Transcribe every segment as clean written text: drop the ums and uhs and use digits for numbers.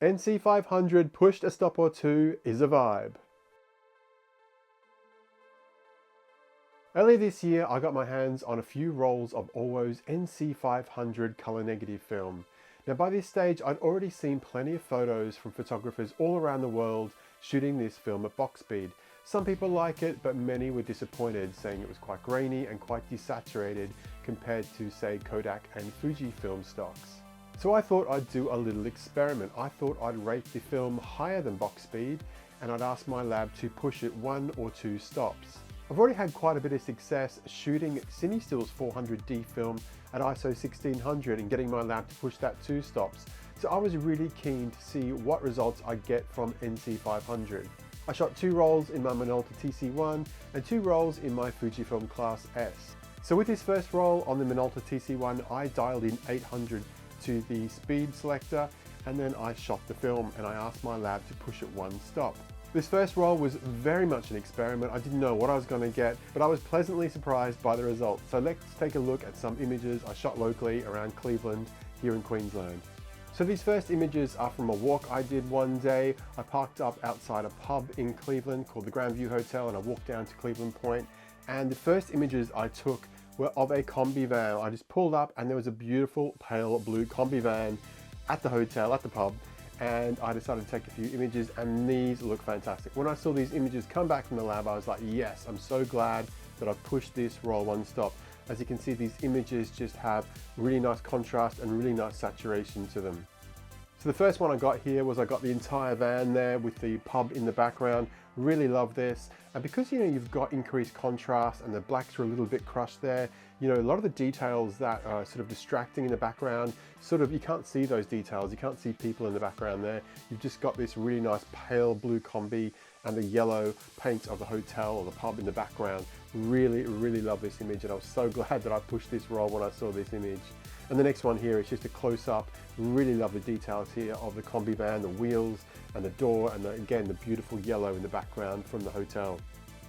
NC500 pushed a stop or two is a vibe. Earlier this year, I got my hands on a few rolls of Orwo's NC500 color negative film. Now by this stage, I'd already seen plenty of photos from photographers all around the world shooting this film at box speed. Some people like it, but many were disappointed, saying it was quite grainy and quite desaturated compared to, say, Kodak and Fujifilm stocks. So I thought I'd do a little experiment. I thought I'd rate the film higher than box speed, and I'd ask my lab to push it 1 or 2 stops. I've already had quite a bit of success shooting CineStill's 400D film at ISO 1600 and getting my lab to push that 2 stops. So I was really keen to see what results I get from NC500. I shot 2 rolls in my Minolta TC-1 and 2 rolls in my Fujifilm Klasse S. So with this first roll on the Minolta TC-1, I dialed in 800 to the speed selector, and then I shot the film and I asked my lab to push it 1 stop. This first roll was very much an experiment. I didn't know what I was going to get, but I was pleasantly surprised by the results. So let's take a look at some images I shot locally around Cleveland here in Queensland. So these first images are from a walk I did one day. I parked up outside a pub in Cleveland called the Grandview Hotel, and I walked down to Cleveland Point. And the first images I took were of a combi van. I just pulled up and there was a beautiful pale blue combi van at the hotel, at the pub, and I decided to take a few images, and these look fantastic. When I saw these images come back from the lab, I was like, yes, I'm so glad that I pushed this roll 1 stop. As you can see, these images just have really nice contrast and really nice saturation to them. So the first one I got here was I got the entire van there with the pub in the background. Really love this. And because you've got increased contrast and the blacks are a little bit crushed there, a lot of the details that are sort of distracting in the background, you can't see those details. You can't see people in the background there. You've just got this really nice pale blue combi and the yellow paint of the hotel or the pub in the background. Really, really love this image, and I was so glad that I pushed this roll when I saw this image. And the next one here is just a close-up. Really love the details here of the combi van, the wheels and the door, and again the beautiful yellow in the background from the hotel.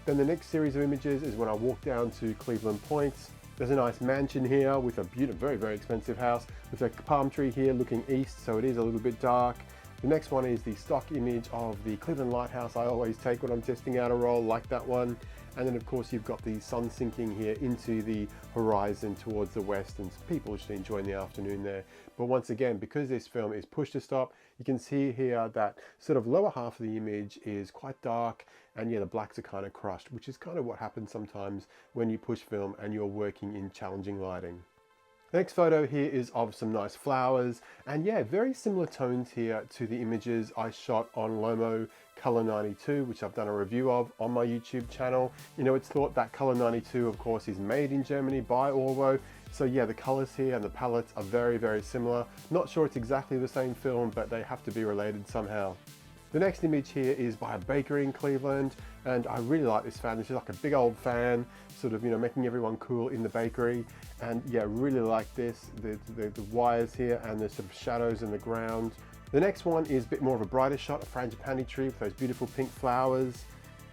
Then the next series of images is when I walk down to Cleveland Point. There's a nice mansion here with a beautiful, very, very expensive house with a palm tree here looking east, so it is a little bit dark. The next one is the stock image of the Cleveland Lighthouse I always take when I'm testing out a roll, like that one. And then of course you've got the sun sinking here into the horizon towards the west, and people should enjoy the afternoon there. But once again, because this film is push to stop, you can see here that sort of lower half of the image is quite dark, and yeah, the blacks are kind of crushed, which is kind of what happens sometimes when you push film and you're working in challenging lighting. The next photo here is of some nice flowers, and yeah, very similar tones here to the images I shot on Lomo Color 92, which I've done a review of on my YouTube channel. It's thought that Color 92, of course, is made in Germany by Orwo. So yeah, the colors here and the palettes are very, very similar. Not sure it's exactly the same film, but they have to be related somehow. The next image here is by a bakery in Cleveland, and I really like this fan. This is like a big old fan, sort of, making everyone cool in the bakery. And yeah, really like this, the wires here and the sort of shadows in the ground. The next one is a bit more of a brighter shot, a frangipani tree with those beautiful pink flowers.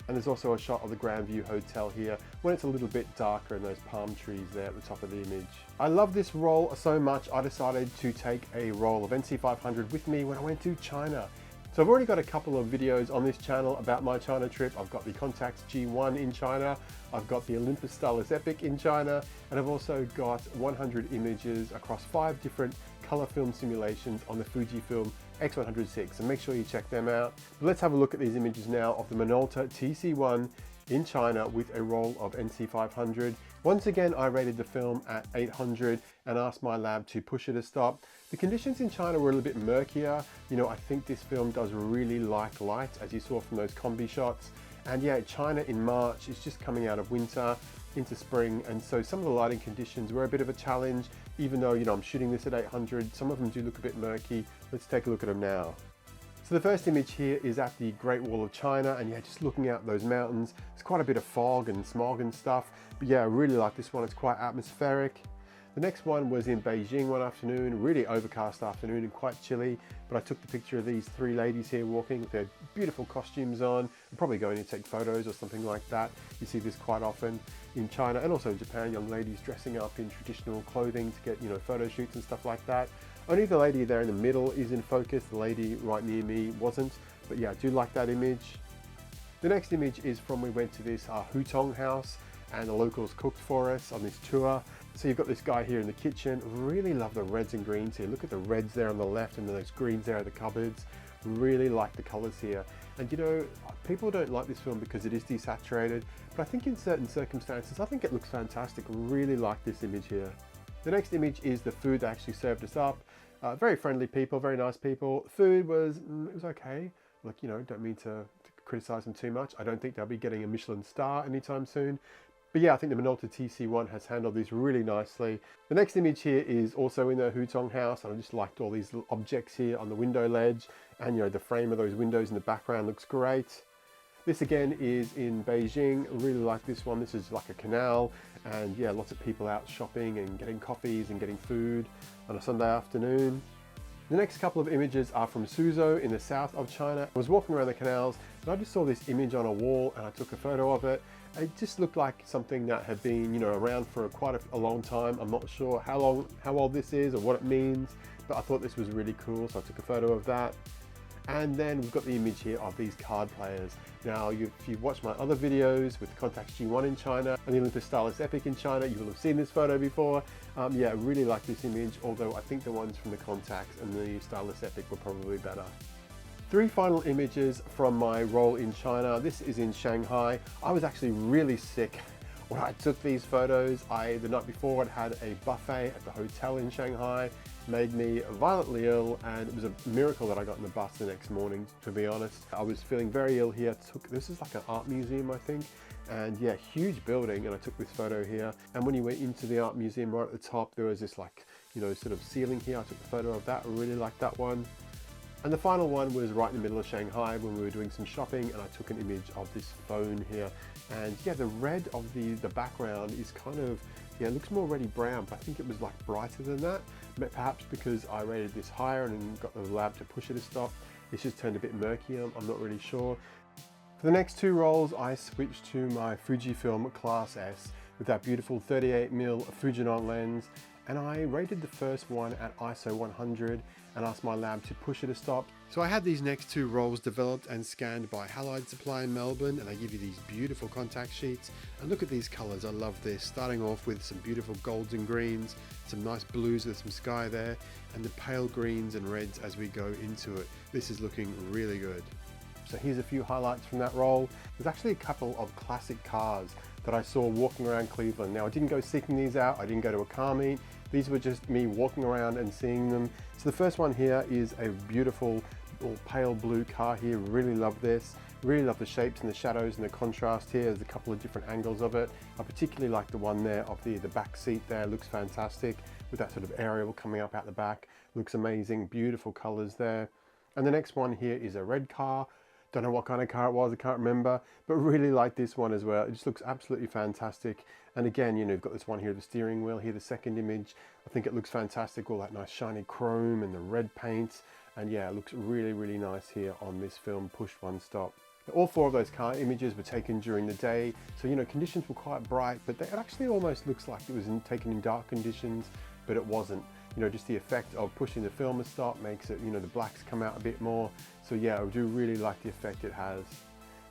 And there's also a shot of the Grandview Hotel here when it's a little bit darker and those palm trees there at the top of the image. I love this roll so much, I decided to take a roll of NC500 with me when I went to China. So I've already got a couple of videos on this channel about my China trip. I've got the Contax G1 in China, I've got the Olympus Stylus Epic in China, and I've also got 100 images across 5 different color film simulations on the Fujifilm X100VI, and make sure you check them out. But let's have a look at these images now of the Minolta TC-1 in China with a roll of NC500. Once again, I rated the film at 800 and asked my lab to push it a stop. The conditions in China were a little bit murkier. I think this film does really like light, as you saw from those combi shots. And yeah, China in March is just coming out of winter into spring, and so some of the lighting conditions were a bit of a challenge, even though I'm shooting this at 800. Some of them do look a bit murky. Let's take a look at them now. So the first image here is at the Great Wall of China, and yeah, just looking out those mountains. There's quite a bit of fog and smog and stuff, but yeah, I really like this one. It's quite atmospheric. The next one was in Beijing one afternoon, really overcast afternoon and quite chilly, but I took the picture of these 3 ladies here walking with their beautiful costumes on. I'm probably going to take photos or something like that. You see this quite often in China and also in Japan, young ladies dressing up in traditional clothing to get, photo shoots and stuff like that. Only the lady there in the middle is in focus, the lady right near me wasn't, but yeah, I do like that image. The next image is from we went to this Hutong house and the locals cooked for us on this tour. So you've got this guy here in the kitchen. Really love the reds and greens here. Look at the reds there on the left and those greens there at the cupboards. Really like the colors here. And you know, people don't like this film because it is desaturated, but I think in certain circumstances, I think it looks fantastic. Really like this image here. The next image is the food they actually served us up. Very friendly people, very nice people. Food was, it was okay. Like, you know, don't mean to criticize them too much. I don't think they'll be getting a Michelin star anytime soon. But yeah, I think the Minolta TC-1 has handled this really nicely. The next image here is also in the Hutong house, and I just liked all these little objects here on the window ledge, and you know, the frame of those windows in the background looks great. This again is in Beijing. Really like this one. This is like a canal, and yeah, lots of people out shopping and getting coffees and getting food on a Sunday afternoon. The next couple of images are from Suzhou in the south of China. I was walking around the canals and I just saw this image on a wall and I took a photo of it. It just looked like something that had been, you know, around for quite a long time. I'm not sure how old this is or what it means, but I thought this was really cool, so I took a photo of that. And then we've got the image here of these card players. Now, if you've watched my other videos with the Contax G1 in China and the Olympus Stylus Epic in China, you will have seen this photo before. Yeah, I really like this image, although I think the ones from the Contax and the Stylus Epic were probably better. 3 final images from my role in China. This is in Shanghai. I was actually really sick when I took these photos. The night before I'd had a buffet at the hotel in Shanghai, made me violently ill, and it was a miracle that I got in the bus the next morning, to be honest. I was feeling very ill here. This is like an art museum, I think. And yeah, huge building, and I took this photo here. And when you went into the art museum, right at the top, there was this like, you know, sort of ceiling here. I took a photo of that. I really liked that one. And the final one was right in the middle of Shanghai when we were doing some shopping, and I took an image of this phone here. And yeah, the red of the background is kind of, yeah, it looks more reddy brown, but I think it was like brighter than that. But perhaps because I rated this higher and got the lab to push it to stop, it's just turned a bit murky. I'm not really sure. For the next 2 rolls, I switched to my Fujifilm Klasse S with that beautiful 38mm Fujinon lens, and I rated the first one at ISO 100 and asked my lab to push it to stop. So I had these next 2 rolls developed and scanned by Halide Supply in Melbourne, and they give you these beautiful contact sheets. And look at these colors, I love this. Starting off with some beautiful golds and greens, some nice blues with some sky there, and the pale greens and reds as we go into it. This is looking really good. So here's a few highlights from that roll. There's actually a couple of classic cars that I saw walking around Cleveland. Now, I didn't go seeking these out. I didn't go to a car meet. These were just me walking around and seeing them. So the first one here is a beautiful pale blue car here. Really love this. Really love the shapes and the shadows and the contrast here. There's a couple of different angles of it. I particularly like the one there of the back seat there. Looks fantastic with that sort of aerial coming up out the back. Looks amazing. Beautiful colors there. And the next one here is a red car. Don't know what kind of car it was, I can't remember, but really like this one as well. It just looks absolutely fantastic. And again, you know, you've got this one here, the steering wheel here, the second image. I think it looks fantastic, all that nice shiny chrome and the red paint. And yeah, it looks really, really nice here on this film, Push One Stop. All 4 of those car images were taken during the day. So, you know, conditions were quite bright, but it actually almost looks like it was taken in dark conditions, but it wasn't. You know, just the effect of pushing the film to stop makes it, you know, the blacks come out a bit more. So yeah, I do really like the effect it has.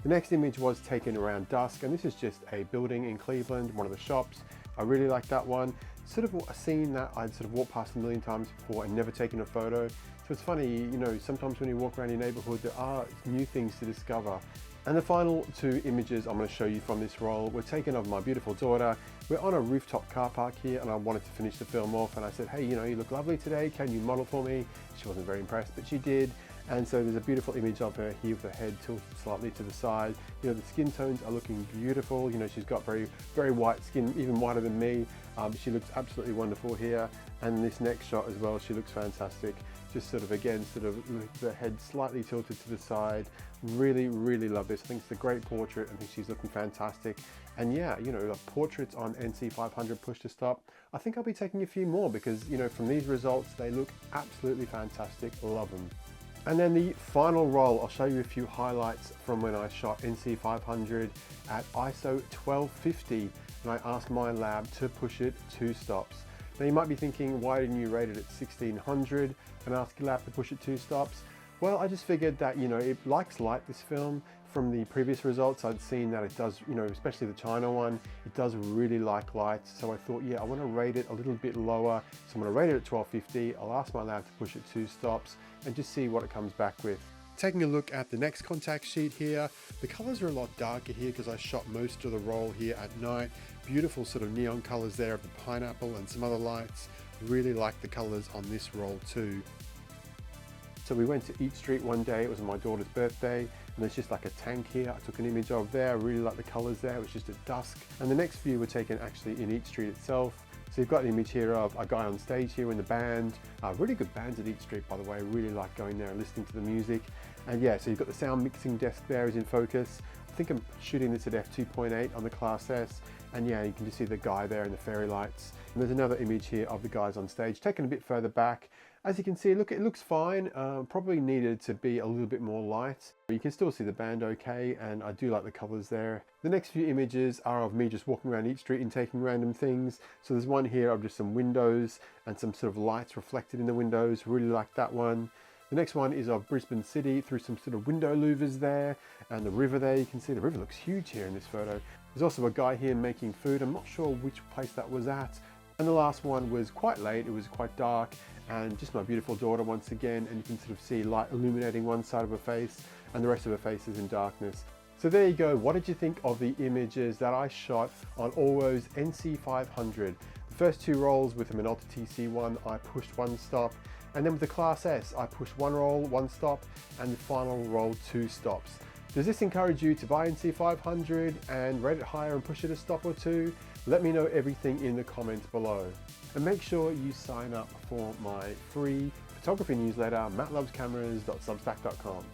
The next image was taken around dusk, and this is just a building in Cleveland, one of the shops. I really like that one. Sort of a scene that I'd sort of walked past a million times before and never taken a photo. So it's funny, you know, sometimes when you walk around your neighborhood, there are new things to discover. And the final 2 images I'm going to show you from this roll were taken of my beautiful daughter. We're on a rooftop car park here, and I wanted to finish the film off, and I said, hey, you know, you look lovely today, can you model for me? She wasn't very impressed, but she did. And so there's a beautiful image of her here with her head tilted slightly to the side. You know, the skin tones are looking beautiful. You know, she's got very, very white skin, even whiter than me. She looks absolutely wonderful here. And this next shot as well, she looks fantastic. Just sort of, again, sort of the head slightly tilted to the side. Really, really love this. I think it's a great portrait. I think she's looking fantastic. And yeah, you know, portraits on NC500 push to stop. I think I'll be taking a few more because, you know, from these results, they look absolutely fantastic. Love them. And then the final roll, I'll show you a few highlights from when I shot NC500 at ISO 1250, and I asked my lab to push it 2 stops. Now you might be thinking, why didn't you rate it at 1600 and ask your lab to push it 2 stops? Well, I just figured that, it likes light, this film. From the previous results, I'd seen that it does, especially the China one, it does really like light. So I thought, yeah, I want to rate it a little bit lower. So I'm going to rate it at 1250. I'll ask my lab to push it 2 stops and just see what it comes back with. Taking a look at the next contact sheet here, the colors are a lot darker here because I shot most of the roll here at night. Beautiful sort of neon colors there of the pineapple and some other lights. Really like the colors on this roll too. So we went to Eat Street one day, it was my daughter's birthday, and there's just like a tank here. I took an image of there, I really like the colors there, it was just at dusk. And the next few were taken actually in Eat Street itself. So you've got an image here of a guy on stage here in the band. Really good bands at Eat Street, by the way. I really like going there and listening to the music. And yeah, so you've got the sound mixing desk there is in focus. I think I'm shooting this at f2.8 on the Class S. And yeah, you can just see the guy there and the fairy lights. And there's another image here of the guys on stage, taken a bit further back. As you can see, look, it looks fine. Probably needed to be a little bit more light. You can still see the band okay, and I do like the colors there. The next few images are of me just walking around Eat Street and taking random things. So there's one here of just some windows and some sort of lights reflected in the windows. Really like that one. The next one is of Brisbane City through some sort of window louvers there, and the river there. You can see the river looks huge here in this photo. There's also a guy here making food. I'm not sure which place that was at. And the last one was quite late, it was quite dark, and just my beautiful daughter once again, and you can sort of see light illuminating one side of her face and the rest of her face is in darkness. So there you go. What did you think of the images that I shot on Orwo's NC500? The first 2 rolls with the Minolta TC-1, I pushed 1 stop, and then with the Class S, I pushed 1 roll, 1 stop, and the final roll 2 stops. Does this encourage you to buy NC500 and rate it higher and push it a stop or 2? Let me know everything in the comments below. And make sure you sign up for my free photography newsletter, mattlovescameras.substack.com.